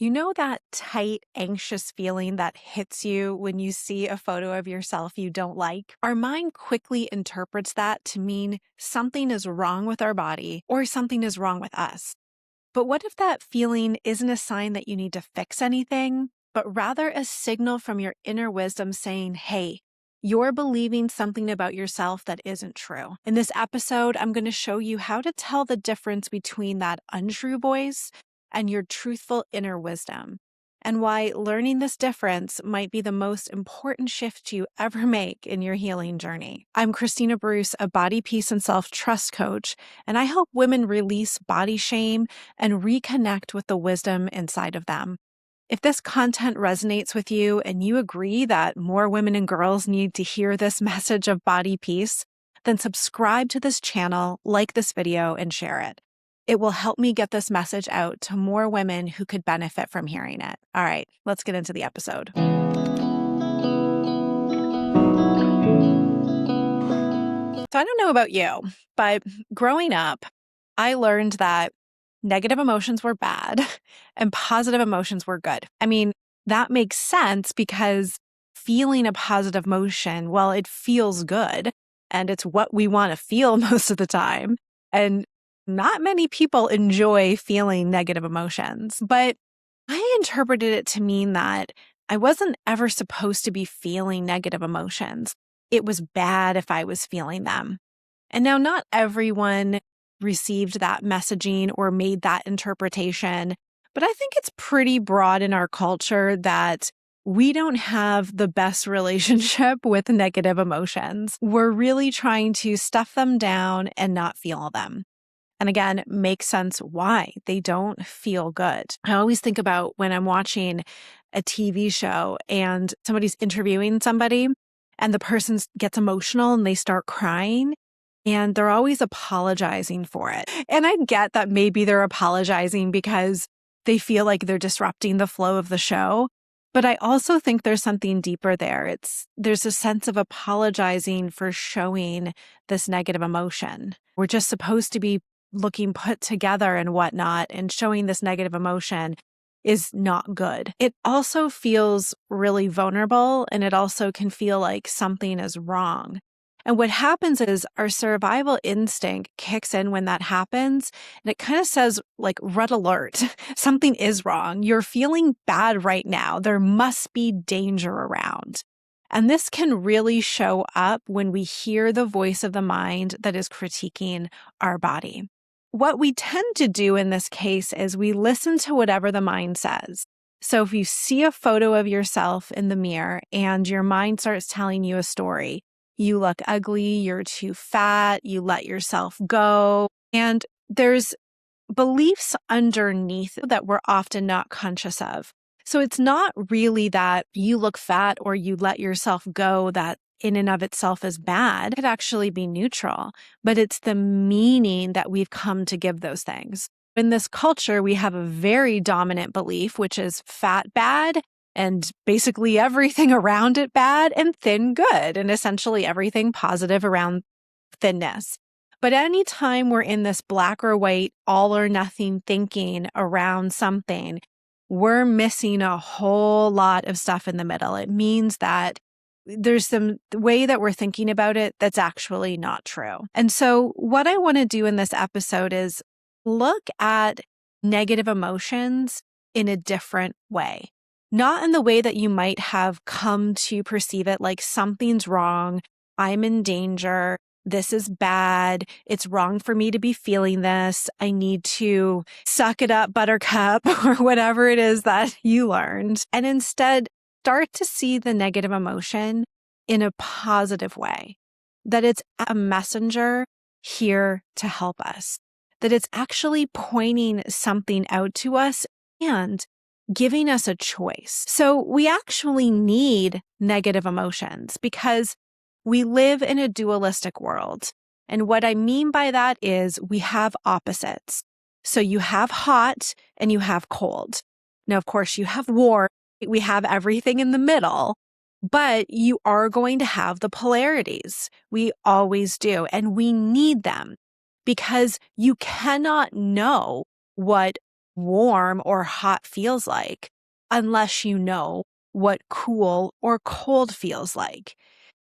You know that tight, anxious feeling that hits you when you see a photo of yourself you don't like? Our mind quickly interprets that to mean something is wrong with our body or something is wrong with us. But what if that feeling isn't a sign that you need to fix anything, but rather a signal from your inner wisdom saying, hey, you're believing something about yourself that isn't true. In this episode, I'm going to show you how to tell the difference between that untrue voice and your truthful inner wisdom, and why learning this difference might be the most important shift you ever make in your healing journey. I'm Kristina Bruce, a body, peace, and self-trust coach, and I help women release body shame and reconnect with the wisdom inside of them. If this content resonates with you and you agree that more women and girls need to hear this message of body peace, then subscribe to this channel, like this video, and share it. It will help me get this message out to more women who could benefit from hearing it. All right, let's get into the episode. So I don't know about you, but growing up, I learned that negative emotions were bad and positive emotions were good. I mean, that makes sense because feeling a positive emotion, well, it feels good and it's what we want to feel most of the time. And not many people enjoy feeling negative emotions, but I interpreted it to mean that I wasn't ever supposed to be feeling negative emotions. It was bad if I was feeling them. And now not everyone received that messaging or made that interpretation, but I think it's pretty broad in our culture that we don't have the best relationship with negative emotions. We're really trying to stuff them down and not feel them. And again, makes sense why they don't feel good. I always think about when I'm watching a TV show and somebody's interviewing somebody and the person gets emotional and they start crying and they're always apologizing for it. And I get that maybe they're apologizing because they feel like they're disrupting the flow of the show. But I also think there's something deeper there. There's a sense of apologizing for showing this negative emotion. We're just supposed to be looking put together and whatnot, and showing this negative emotion is not good. It also feels really vulnerable, and it also can feel like something is wrong. And what happens is our survival instinct kicks in when that happens, and it kind of says like, red alert, something is wrong. You're feeling bad right now. There must be danger around. And this can really show up when we hear the voice of the mind that is critiquing our body. What we tend to do in this case is we listen to whatever the mind says. So if you see a photo of yourself in the mirror and your mind starts telling you a story, you look ugly, you're too fat, you let yourself go, and there's beliefs underneath that we're often not conscious of. So it's not really that you look fat or you let yourself go that in and of itself is bad. It could actually be neutral, but it's the meaning that we've come to give those things. In this culture, we have a very dominant belief, which is fat bad and basically everything around it bad, and thin good, and essentially everything positive around thinness. But anytime we're in this black or white, all or nothing thinking around something, we're missing a whole lot of stuff in the middle. It means that there's some way that we're thinking about it that's actually not true. And so what I want to do in this episode is look at negative emotions in a different way. Not in the way that you might have come to perceive it, like something's wrong, I'm in danger, this is bad, it's wrong for me to be feeling this, I need to suck it up, buttercup, or whatever it is that you learned. And instead, start to see the negative emotion in a positive way, that it's a messenger here to help us, that it's actually pointing something out to us and giving us a choice. So we actually need negative emotions because we live in a dualistic world. And what I mean by that is we have opposites. So you have hot and you have cold. Now, of course, you have warm. We have everything in the middle, but you are going to have the polarities. We always do. And we need them because you cannot know what warm or hot feels like unless you know what cool or cold feels like.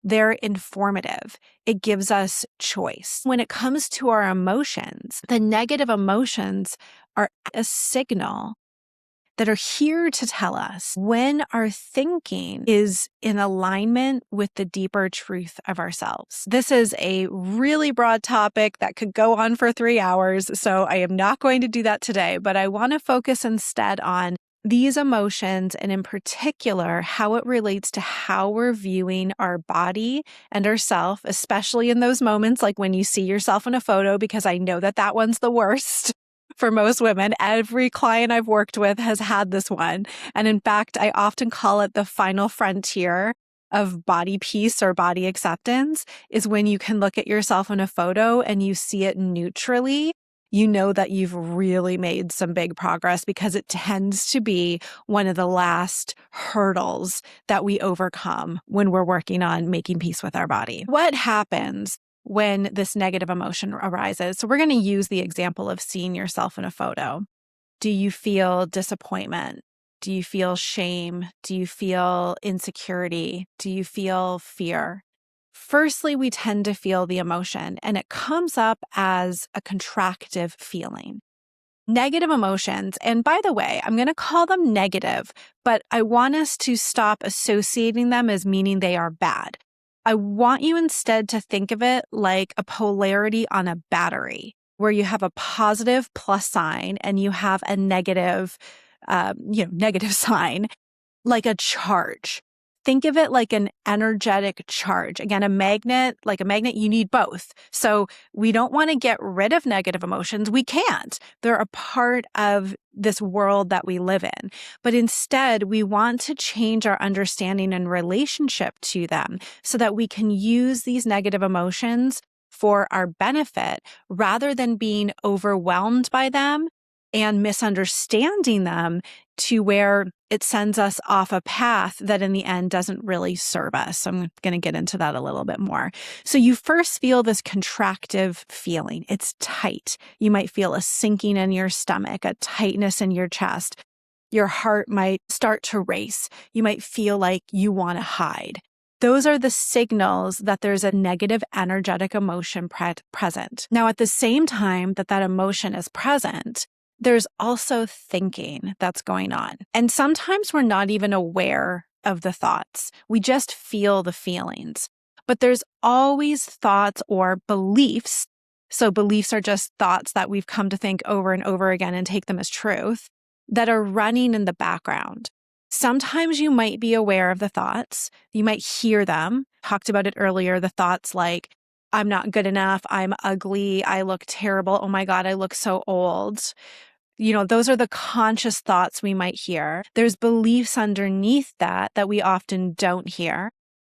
They're informative. It gives us choice. When it comes to our emotions, the negative emotions are a signal that are here to tell us when our thinking is in alignment with the deeper truth of ourselves. This is a really broad topic that could go on for 3 hours, so I am not going to do that today, but I want to focus instead on these emotions and in particular, how it relates to how we're viewing our body and ourself, especially in those moments like when you see yourself in a photo, because I know that that one's the worst. For most women, every client I've worked with has had this one. And in fact, I often call it the final frontier of body peace or body acceptance is when you can look at yourself in a photo and you see it neutrally. You know that you've really made some big progress because it tends to be one of the last hurdles that we overcome when we're working on making peace with our body. What happens when this negative emotion arises? So we're going to use the example of seeing yourself in a photo. Do you feel disappointment? Do you feel shame? Do you feel insecurity? Do you feel fear? Firstly, we tend to feel the emotion, and it comes up as a contractive feeling. Negative emotions, and by the way, I'm going to call them negative, but I want us to stop associating them as meaning they are bad. I want you instead to think of it like a polarity on a battery, where you have a positive plus sign and you have a negative, negative sign, like a charge. Think of it like an energetic charge. Again, like a magnet, you need both. So we don't want to get rid of negative emotions. We can't. They're a part of this world that we live in. But instead, we want to change our understanding and relationship to them so that we can use these negative emotions for our benefit rather than being overwhelmed by them and misunderstanding them to where it sends us off a path that in the end doesn't really serve us. So I'm going to get into that a little bit more. So you first feel this contractive feeling. It's tight. You might feel a sinking in your stomach, a tightness in your chest. Your heart might start to race. You might feel like you want to hide. Those are the signals that there's a negative energetic emotion present. Now, at the same time that emotion is present, there's also thinking that's going on. And sometimes we're not even aware of the thoughts. We just feel the feelings. But there's always thoughts or beliefs. So beliefs are just thoughts that we've come to think over and over again and take them as truth that are running in the background. Sometimes you might be aware of the thoughts. You might hear them. Talked about it earlier, the thoughts like, I'm not good enough, I'm ugly, I look terrible, oh my God, I look so old. Those are the conscious thoughts we might hear. There's beliefs underneath that we often don't hear,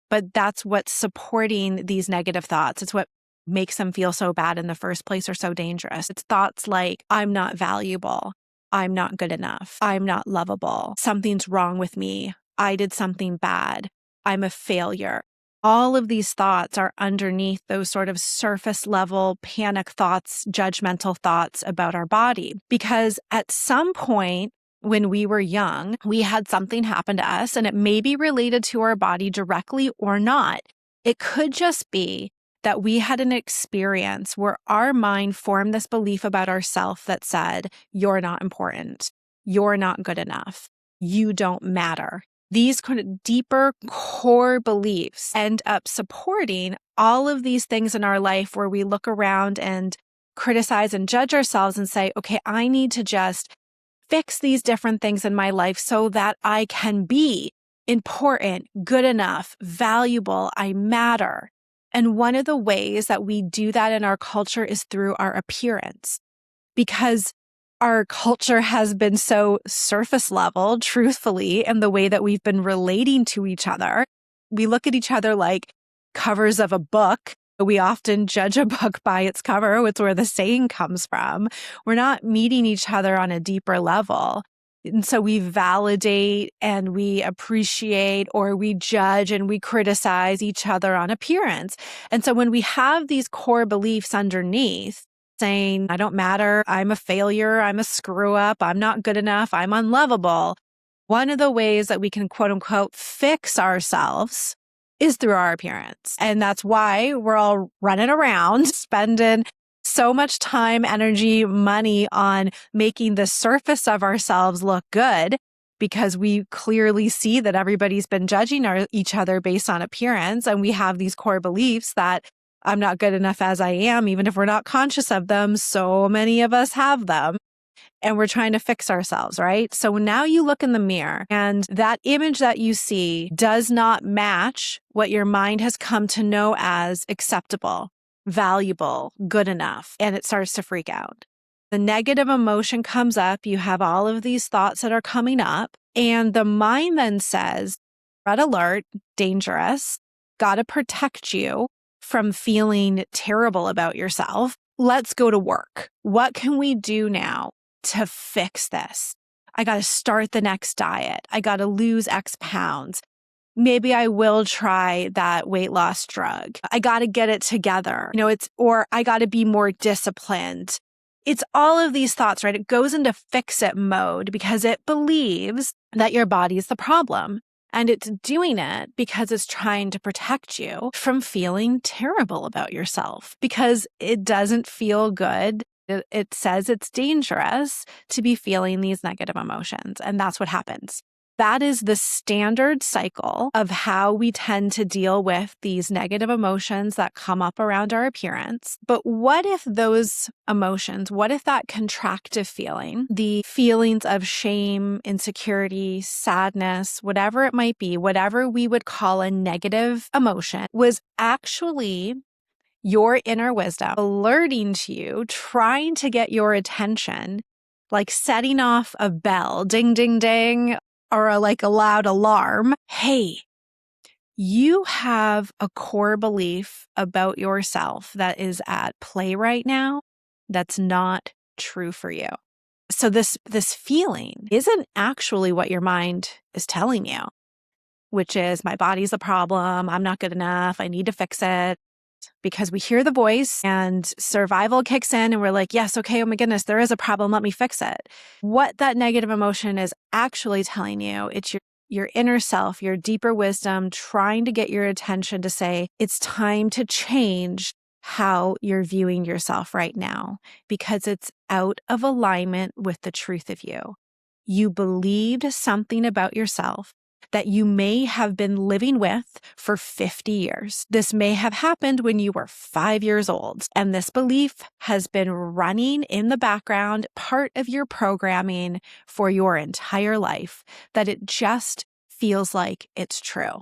but that's what's supporting these negative thoughts. It's what makes them feel so bad in the first place or so dangerous. It's thoughts like, I'm not valuable, I'm not good enough, I'm not lovable, something's wrong with me, I did something bad, I'm a failure. All of these thoughts are underneath those sort of surface level panic thoughts, judgmental thoughts about our body. Because at some point when we were young, we had something happen to us, and it may be related to our body directly or not. It could just be that we had an experience where our mind formed this belief about ourselves that said, you're not important, you're not good enough, you don't matter. These kind of deeper core beliefs end up supporting all of these things in our life where we look around and criticize and judge ourselves and say, okay, I need to just fix these different things in my life so that I can be important, good enough, valuable, I matter. And one of the ways that we do that in our culture is through our appearance, because our culture has been so surface level, truthfully, in the way that we've been relating to each other. We look at each other like covers of a book. We often judge a book by its cover. It's where the saying comes from. We're not meeting each other on a deeper level. And so we validate and we appreciate or we judge and we criticize each other on appearance. And so when we have these core beliefs underneath, saying, I don't matter, I'm a failure, I'm a screw up, I'm not good enough, I'm unlovable. One of the ways that we can quote unquote fix ourselves is through our appearance. And that's why we're all running around spending so much time, energy, money on making the surface of ourselves look good, because we clearly see that everybody's been judging each other based on appearance. And we have these core beliefs that I'm not good enough as I am, even if we're not conscious of them. So many of us have them. And we're trying to fix ourselves, right? So now you look in the mirror and that image that you see does not match what your mind has come to know as acceptable, valuable, good enough. And it starts to freak out. The negative emotion comes up. You have all of these thoughts that are coming up. And the mind then says, red alert, dangerous, got to protect you from feeling terrible about yourself. Let's go to work. What can we do now to fix this? I got to start the next diet. I got to lose X pounds. Maybe I will try that weight loss drug. I got to get it together. Or I got to be more disciplined. It's all of these thoughts, right? It goes into fix it mode because it believes that your body is the problem. And it's doing it because it's trying to protect you from feeling terrible about yourself, because it doesn't feel good. It says it's dangerous to be feeling these negative emotions. And that's what happens. That is the standard cycle of how we tend to deal with these negative emotions that come up around our appearance. But what if those emotions, what if that contractive feeling, the feelings of shame, insecurity, sadness, whatever it might be, whatever we would call a negative emotion, was actually your inner wisdom alerting to you, trying to get your attention, like setting off a bell, ding, ding, ding, or a loud alarm. Hey, you have a core belief about yourself that is at play right now that's not true for you. So this feeling isn't actually what your mind is telling you, which is my body's the problem, I'm not good enough, I need to fix it. Because we hear the voice and survival kicks in and we're like, yes, okay, oh my goodness, there is a problem, let me fix it. What that negative emotion is actually telling you, it's your inner self, your deeper wisdom trying to get your attention to say, it's time to change how you're viewing yourself right now, because it's out of alignment with the truth of you. You believed something about yourself that you may have been living with for 50 years. This may have happened when you were 5 years old, and this belief has been running in the background, part of your programming for your entire life, that it just feels like it's true.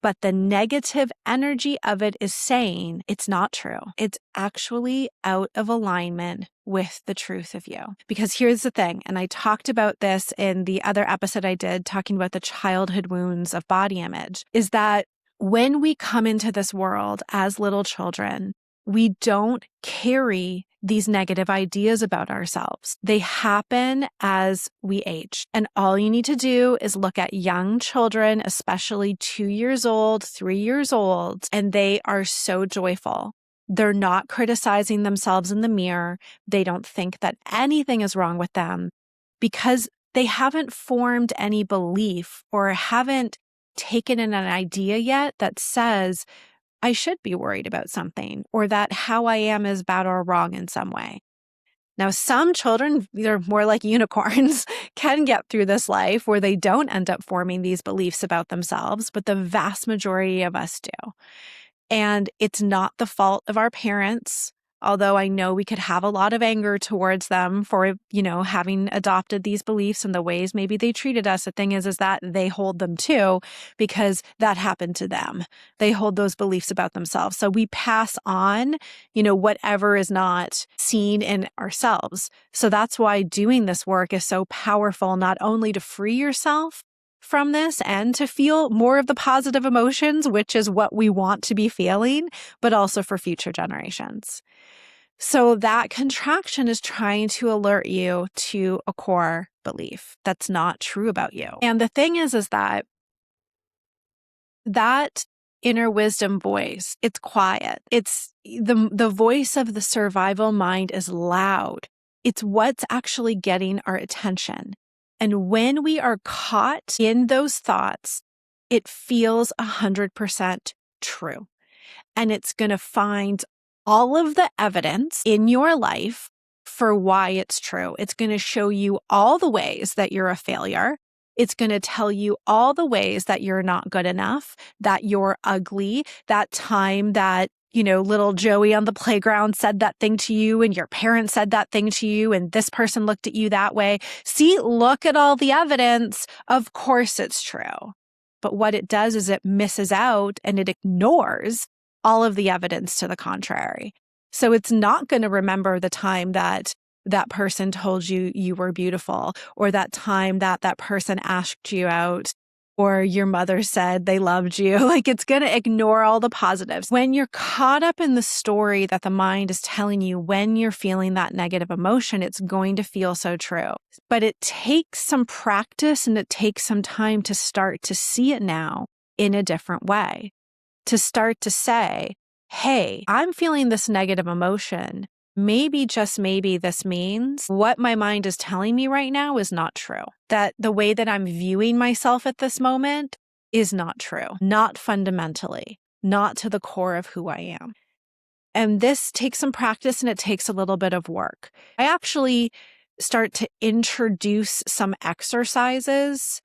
But the negative energy of it is saying it's not true. It's actually out of alignment with the truth of you. Because here's the thing, and I talked about this in the other episode I did talking about the childhood wounds of body image, is that when we come into this world as little children, we don't carry these negative ideas about ourselves. They happen as we age. And all you need to do is look at young children, especially 2 years old, 3 years old, and they are so joyful. They're not criticizing themselves in the mirror. They don't think that anything is wrong with them because they haven't formed any belief or haven't taken in an idea yet that says, I should be worried about something, or that how I am is bad or wrong in some way. Now, some children, they're more like unicorns, can get through this life where they don't end up forming these beliefs about themselves, but the vast majority of us do. And it's not the fault of our parents, although I know we could have a lot of anger towards them for, having adopted these beliefs and the ways maybe they treated us. The thing is that they hold them too, because that happened to them. They hold those beliefs about themselves. So we pass on, whatever is not seen in ourselves. So that's why doing this work is so powerful, not only to free yourself from this and to feel more of the positive emotions, which is what we want to be feeling, but also for future generations. So that contraction is trying to alert you to a core belief that's not true about you. And the thing is that inner wisdom voice. It's quiet. It's the voice of the survival mind is loud. It's what's actually getting our attention. And when we are caught in those thoughts, it feels 100% true. And it's going to find all of the evidence in your life for why it's true. It's going to show you all the ways that you're a failure. It's going to tell you all the ways that you're not good enough, that you're ugly, that time that, little Joey on the playground said that thing to you and your parents said that thing to you and this person looked at you that way. See, look at all the evidence. Of course it's true. But what it does is it misses out and it ignores all of the evidence to the contrary. So it's not going to remember the time that that person told you you were beautiful, or that time that that person asked you out, or your mother said they loved you. Like, it's going to ignore all the positives. When you're caught up in the story that the mind is telling you when you're feeling that negative emotion, it's going to feel so true. But it takes some practice and it takes some time to start to see it now in a different way. To start to say, hey, I'm feeling this negative emotion. Maybe, just maybe, this means what my mind is telling me right now is not true. That the way that I'm viewing myself at this moment is not true. Not fundamentally, not to the core of who I am. And this takes some practice and it takes a little bit of work. I actually start to introduce some exercises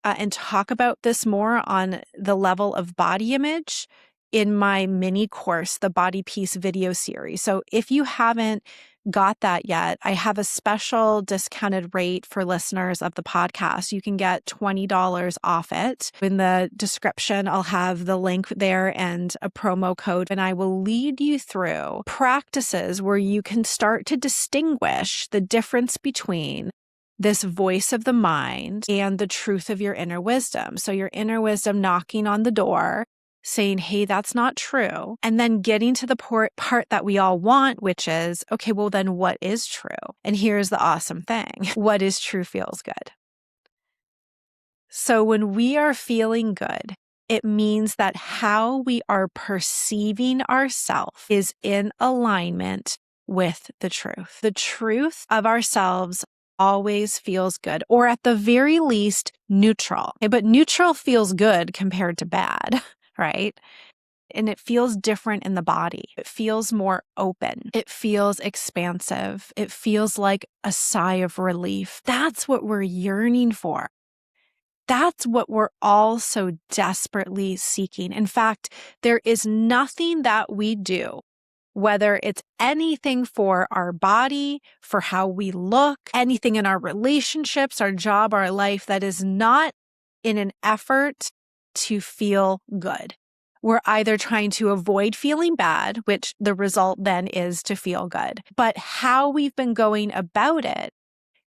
and talk about this more on the level of body image in my mini course, the Body Peace video series. So if you haven't got that yet, I have a special discounted rate for listeners of the podcast. You can get $20 off it. In the description, I'll have the link there and a promo code, and I will lead you through practices where you can start to distinguish the difference between this voice of the mind and the truth of your inner wisdom. So your inner wisdom knocking on the door, saying, hey, that's not true. And then getting to the part that we all want, which is, okay, well, then what is true? And here's the awesome thing. What is true feels good. So when we are feeling good, it means that how we are perceiving ourselves is in alignment with the truth. The truth of ourselves always feels good, or at the very least, neutral. But neutral feels good compared to bad, right? And it feels different in the body. It feels more open. It feels expansive. It feels like a sigh of relief. That's what we're yearning for. That's what we're all so desperately seeking. In fact, there is nothing that we do, whether it's anything for our body, for how we look, anything in our relationships, our job, our life, that is not in an effort to feel good. We're either trying to avoid feeling bad, which the result then is to feel good. But how we've been going about it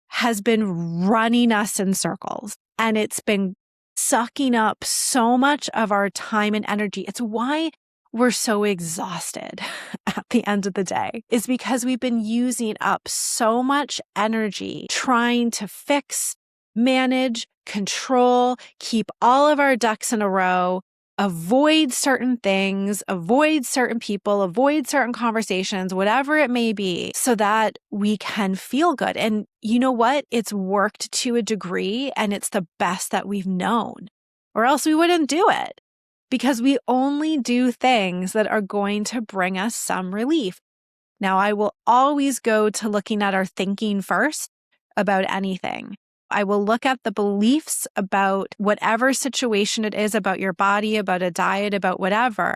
has been running us in circles, and it's been sucking up so much of our time and energy. It's why we're so exhausted at the end of the day, is because we've been using up so much energy trying to fix, manage, control, keep all of our ducks in a row, avoid certain things, avoid certain people, avoid certain conversations, whatever it may be, so that we can feel good. And you know what? It's worked to a degree, and it's the best that we've known, or else we wouldn't do it, because we only do things that are going to bring us some relief. Now, I will always go to looking at our thinking first about anything. I will look at the beliefs about whatever situation it is, about your body, about a diet, about whatever,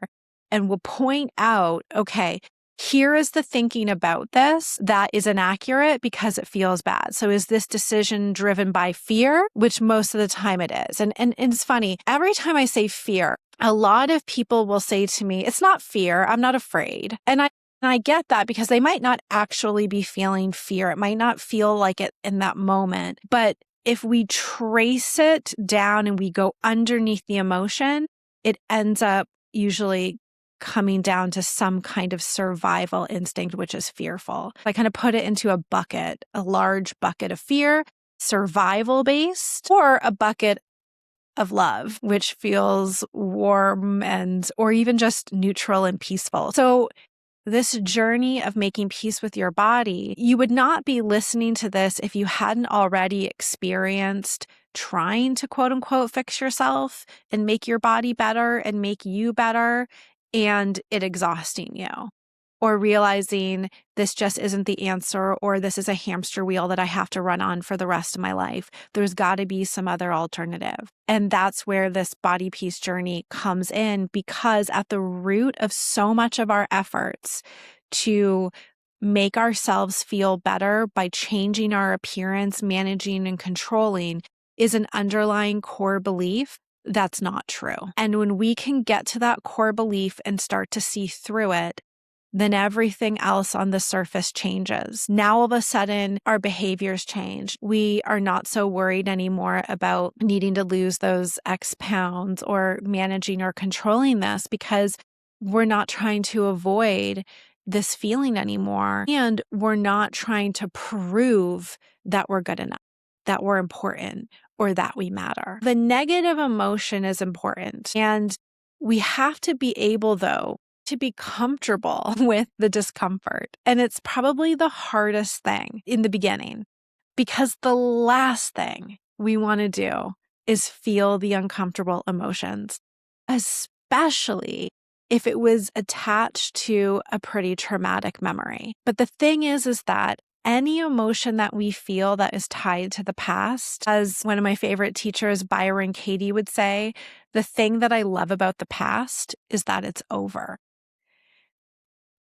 and will point out, okay, here is the thinking about this that is inaccurate because it feels bad. So is this decision driven by fear, which most of the time it is? And it's funny, every time I say fear, a lot of people will say to me, it's not fear, I'm not afraid. And I get that, because they might not actually be feeling fear. It might not feel like it in that moment. But if we trace it down and we go underneath the emotion, it ends up usually coming down to some kind of survival instinct, which is fearful. I kind of put it into a bucket, a large bucket of fear, survival based, or a bucket of love, which feels warm or even just neutral and peaceful. So this journey of making peace with your body, you would not be listening to this if you hadn't already experienced trying to quote unquote fix yourself and make your body better and make you better, and it exhausting you. Or realizing this just isn't the answer, or this is a hamster wheel that I have to run on for the rest of my life. There's got to be some other alternative. And that's where this body peace journey comes in, because at the root of so much of our efforts to make ourselves feel better by changing our appearance, managing and controlling, is an underlying core belief that's not true. And when we can get to that core belief and start to see through it, then everything else on the surface changes. Now, all of a sudden, our behaviors change. We are not so worried anymore about needing to lose those X pounds or managing or controlling this, because we're not trying to avoid this feeling anymore. And we're not trying to prove that we're good enough, that we're important, or that we matter. The negative emotion is important. And we have to be able, though, to be comfortable with the discomfort. And it's probably the hardest thing in the beginning, because the last thing we want to do is feel the uncomfortable emotions, especially if it was attached to a pretty traumatic memory. But the thing is that any emotion that we feel that is tied to the past, as one of my favorite teachers, Byron Katie, would say, the thing that I love about the past is that it's over.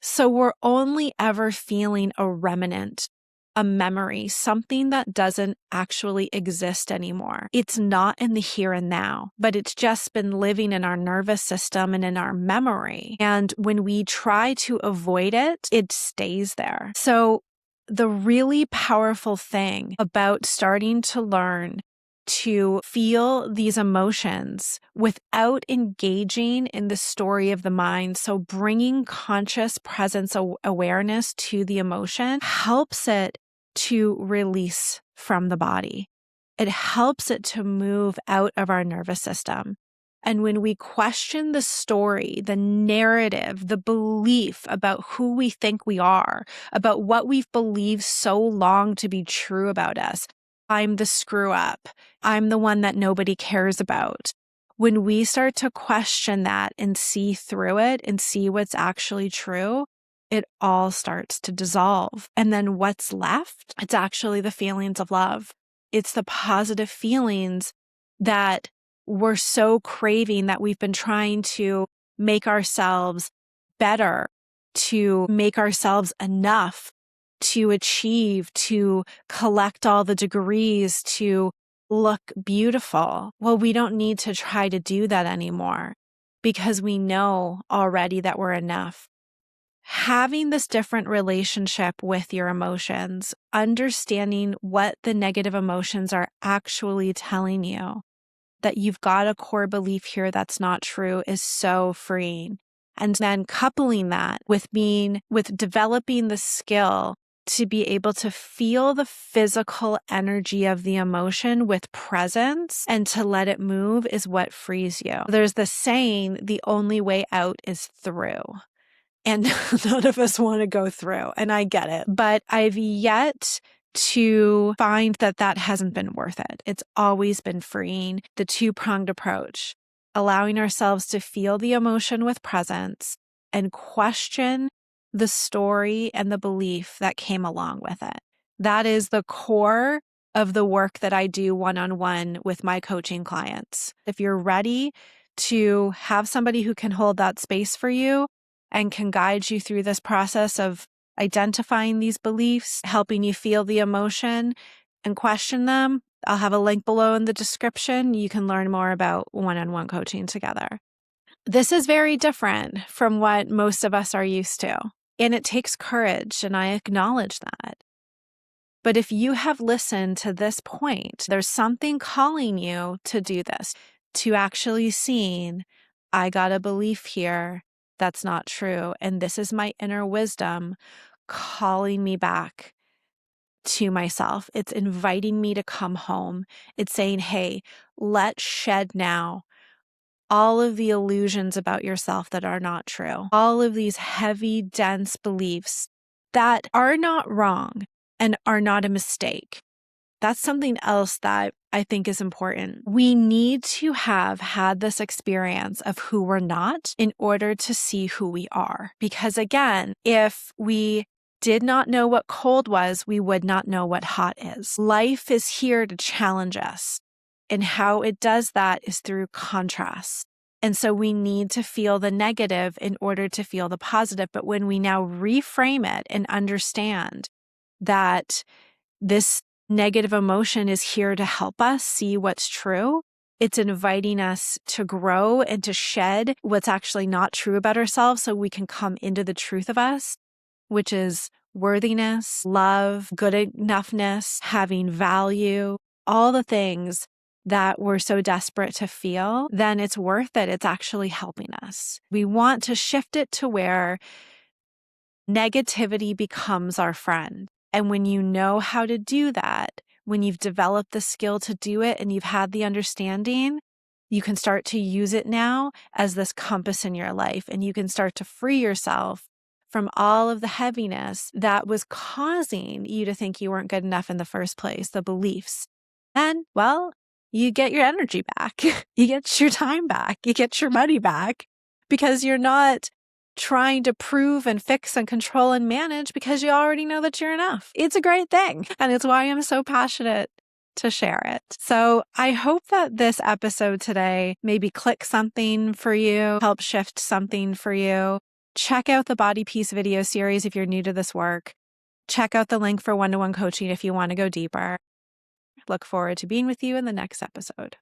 So we're only ever feeling a remnant, a memory, something that doesn't actually exist anymore. It's not in the here and now, but it's just been living in our nervous system and in our memory. And when we try to avoid it, it stays there. So the really powerful thing about starting to learn to feel these emotions without engaging in the story of the mind, so bringing conscious presence awareness to the emotion, helps it to release from the body. It helps it to move out of our nervous system. And when we question the story, the narrative, the belief about who we think we are, about what we've believed so long to be true about us, I'm the screw up, I'm the one that nobody cares about. When we start to question that and see through it and see what's actually true, it all starts to dissolve. And then what's left? It's actually the feelings of love. It's the positive feelings that we're so craving, that we've been trying to make ourselves better, to make ourselves enough, to achieve, to collect all the degrees, to look beautiful. Well, we don't need to try to do that anymore, because we know already that we're enough. Having this different relationship with your emotions, understanding what the negative emotions are actually telling you, that you've got a core belief here that's not true, is so freeing. And then coupling that with developing the skill to be able to feel the physical energy of the emotion with presence and to let it move is what frees you. There's the saying, the only way out is through. And none of us want to go through, and I get it. But I've yet to find that hasn't been worth it. It's always been freeing. The two-pronged approach, allowing ourselves to feel the emotion with presence and question the story and the belief that came along with it. That is the core of the work that I do one-on-one with my coaching clients. If you're ready to have somebody who can hold that space for you and can guide you through this process of identifying these beliefs, helping you feel the emotion and question them, I'll have a link below in the description. You can learn more about one-on-one coaching together. This is very different from what most of us are used to, and it takes courage, and I acknowledge that. But if you have listened to this point, there's something calling you to do this, to actually seeing, I got a belief here that's not true, and this is my inner wisdom calling me back to myself. It's inviting me to come home. It's saying, hey, let's shed now all of the illusions about yourself that are not true, all of these heavy, dense beliefs that are not wrong and are not a mistake. That's something else that I think is important. We need to have had this experience of who we're not in order to see who we are. Because again, if we did not know what cold was, we would not know what hot is. Life is here to challenge us. And how it does that is through contrast. And so we need to feel the negative in order to feel the positive. But when we now reframe it and understand that this negative emotion is here to help us see what's true, it's inviting us to grow and to shed what's actually not true about ourselves so we can come into the truth of us, which is worthiness, love, good enoughness, having value, all the things that we're so desperate to feel, then it's worth it. It's actually helping us. We want to shift it to where negativity becomes our friend. And when you know how to do that, when you've developed the skill to do it and you've had the understanding, you can start to use it now as this compass in your life. And you can start to free yourself from all of the heaviness that was causing you to think you weren't good enough in the first place, the beliefs. And, well, you get your energy back. You get your time back. You get your money back because you're not trying to prove and fix and control and manage because you already know that you're enough. It's a great thing. And it's why I'm so passionate to share it. So I hope that this episode today maybe click something for you, help shift something for you. Check out the Body Peace video series if you're new to this work. Check out the link for one-to-one coaching if you want to go deeper. Look forward to being with you in the next episode.